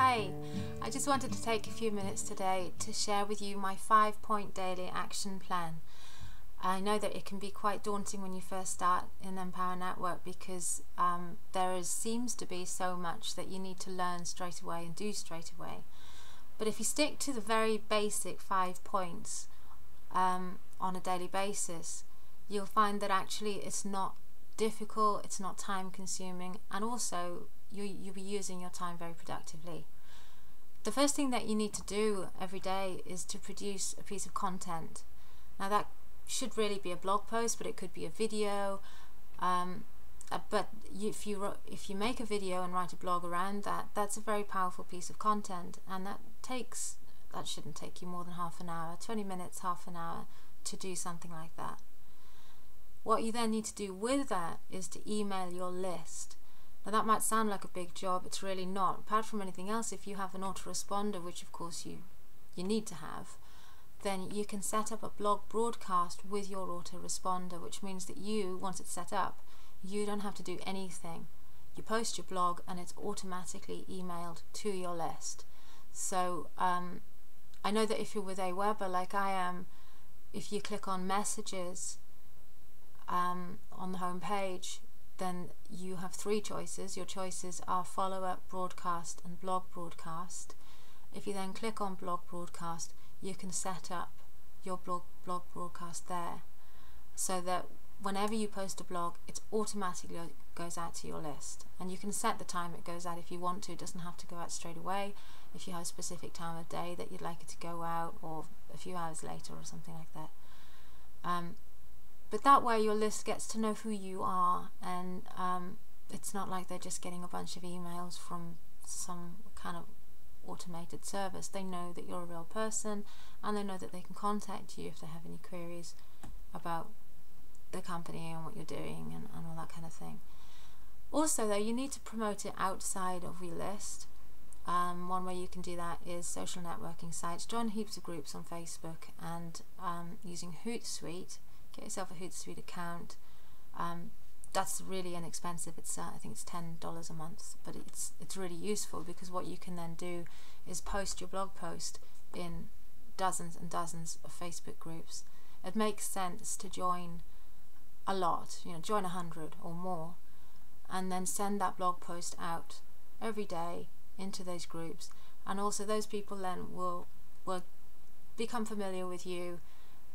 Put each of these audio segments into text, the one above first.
Hi, I just wanted to take a few minutes today to share with you my 5-point daily action plan. I know that it can be quite daunting when you first start in Empower Network because seems to be so much that you need to learn straight away and do straight away. But if you stick to the very basic 5 points on a daily basis, you'll find that actually it's not difficult, it's not time consuming, and also you'll be using your time very productively. The first thing that you need to do every day is to produce a piece of content. Now that should really be a blog post, but it could be a video. But if you make a video and write a blog around that, that's a very powerful piece of content, and that shouldn't take you more than half an hour, 20 minutes, half an hour to do something like that. What you then need to do with that is to email your list. Now that might sound like a big job, it's really not. Apart from anything else, if you have an autoresponder, which of course you need to have, then you can set up a blog broadcast with your autoresponder, which means that once it's set up, you don't have to do anything. You post your blog and it's automatically emailed to your list. So I know that if you're with Aweber like I am, if you click on messages on the home page, then you have 3 choices. Your choices are follow-up, broadcast and blog broadcast. If you then click on blog broadcast, you can set up your blog broadcast there, so that whenever you post a blog, it automatically goes out to your list. And you can set the time it goes out if you want to. It doesn't have to go out straight away. If you have a specific time of day that you'd like it to go out, or a few hours later or something like that. But that way your list gets to know who you are, and it's not like they're just getting a bunch of emails from some kind of automated service. They know that you're a real person, and they know that they can contact you if they have any queries about the company and what you're doing and all that kind of thing. Also though, you need to promote it outside of your list. One way you can do that is social networking sites. Join heaps of groups on Facebook, and using Hootsuite, get yourself a Hootsuite account. That's really inexpensive. It's I think it's $10 a month, but it's really useful, because what you can then do is post your blog post in dozens and dozens of Facebook groups. It makes sense to join a lot, join 100 or more, and then send that blog post out every day into those groups. And also those people then will become familiar with you.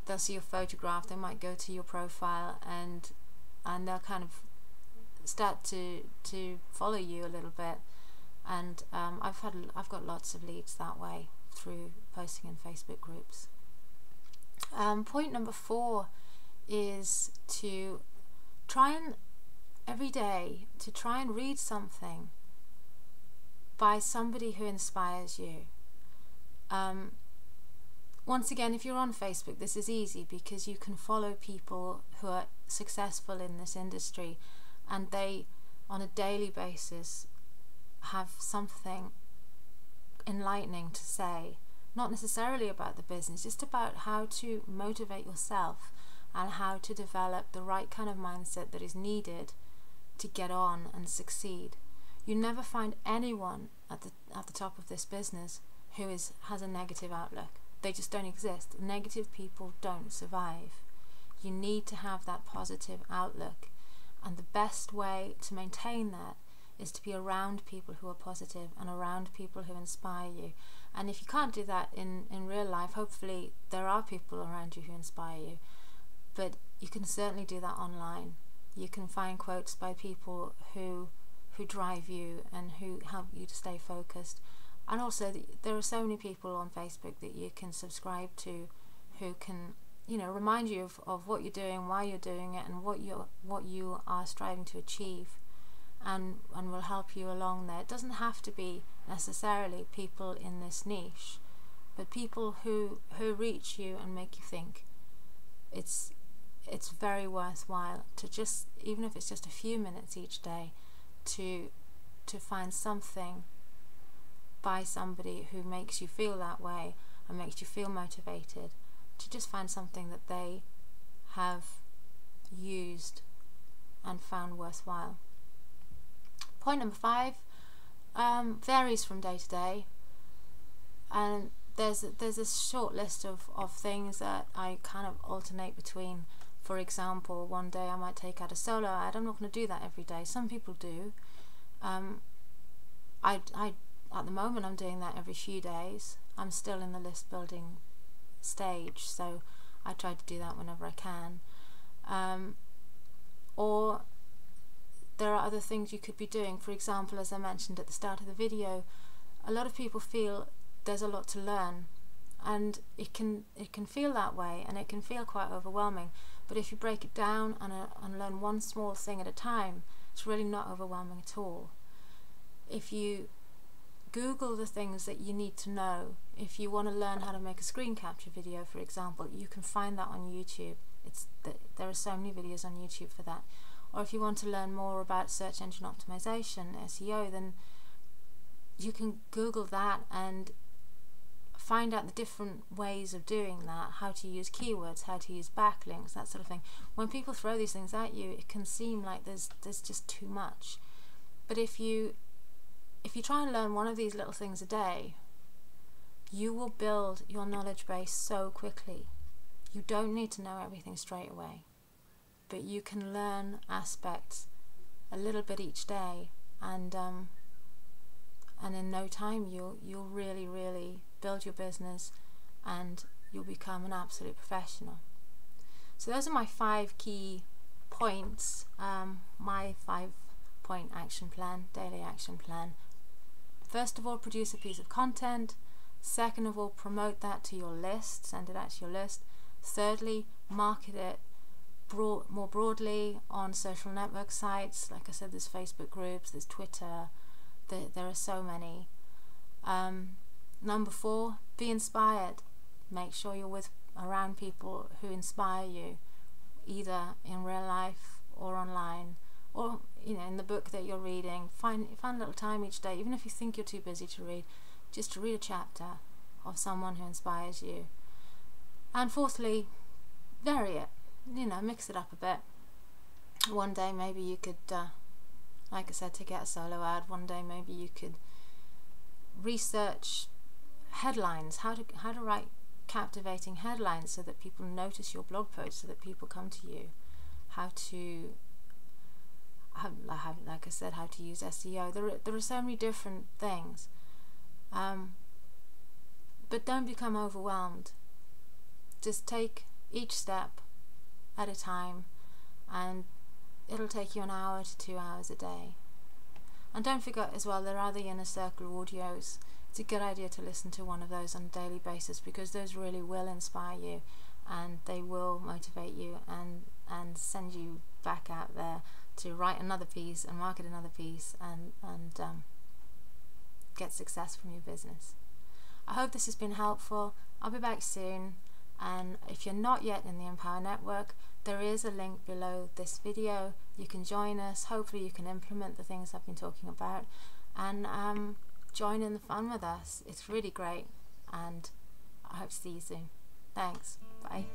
They'll see your photograph, they might go to your profile, and they'll kind of start to follow you a little bit. And I've got lots of leads that way through posting in Facebook groups. Point number 4 is to try and every day to try and read something by somebody who inspires you. Once again, if you're on Facebook, this is easy because you can follow people who are successful in this industry, and they on a daily basis have something enlightening to say, not necessarily about the business, just about how to motivate yourself and how to develop the right kind of mindset that is needed to get on and succeed. You never find anyone at the top of this business who has a negative outlook. They just don't exist. Negative people don't survive. You need to have that positive outlook, and the best way to maintain that is to be around people who are positive and around people who inspire you. And if you can't do that in real life, hopefully there are people around you who inspire you, but you can certainly do that online. You can find quotes by people who drive you and who help you to stay focused. And also there are so many people on Facebook that you can subscribe to who can remind you of what you're doing, why you're doing it, and what you are striving to achieve, and will help you along there. It doesn't have to be necessarily people in this niche, but people who reach you and make you think. It's very worthwhile to just, even if it's just a few minutes each day, to find something by somebody who makes you feel that way and makes you feel motivated, to just find something that they have used and found worthwhile. Point number 5, varies from day to day, and there's a short list of things that I kind of alternate between. For example, one day I might take out a solo ad. I'm not going to do that every day. Some people do. I at the moment I'm doing that every few days. I'm still in the list building stage, so I try to do that whenever I can. Or there are other things you could be doing. For example, as I mentioned at the start of the video, a lot of people feel there's a lot to learn, and it can feel that way, and it can feel quite overwhelming. But if you break it down and learn one small thing at a time, it's really not overwhelming at all. If you Google the things that you need to know, if you want to learn how to make a screen capture video, for example, you can find that on YouTube. There are so many videos on YouTube for that. Or if you want to learn more about search engine optimization, SEO, then you can Google that and find out the different ways of doing that, how to use keywords, how to use backlinks, that sort of thing. When people throw these things at you, it can seem like there's just too much. But if you try and learn one of these little things a day, you will build your knowledge base so quickly. You don't need to know everything straight away, but you can learn aspects a little bit each day, and in no time you'll really build your business, and you'll become an absolute professional. So those are my 5 key points, my 5-point action plan, daily action plan. First of all, produce a piece of content. Second of all, promote that to your list, send it out to your list. Thirdly, market it more broadly on social network sites. Like I said, there's Facebook groups, there's Twitter, there are so many. Number 4, be inspired. Make sure you're around people who inspire you, either in real life or online, or in the book that you're reading. Find a little time each day, even if you think you're too busy to read, just to read a chapter of someone who inspires you. And fourthly, vary it, mix it up a bit. One day maybe you could, like I said, take out a solo ad. One day maybe you could research headlines, how to write captivating headlines so that people notice your blog posts, so that people come to you. Like I said, how to use SEO. There are so many different things, but don't become overwhelmed. Just take each step at a time, and it'll take you an hour to 2 hours a day. And don't forget as well, there are the Inner Circle audios. It's a good idea to listen to one of those on a daily basis, because those really will inspire you, and they will motivate you and send you back out there to write another piece and market another piece and get success from your business. I hope this has been helpful. I'll be back soon, and if you're not yet in the Empower Network, there is a link below this video. You can join us. Hopefully you can implement the things I've been talking about, and join in the fun with us. It's really great, and I hope to see you soon. Thanks. Bye.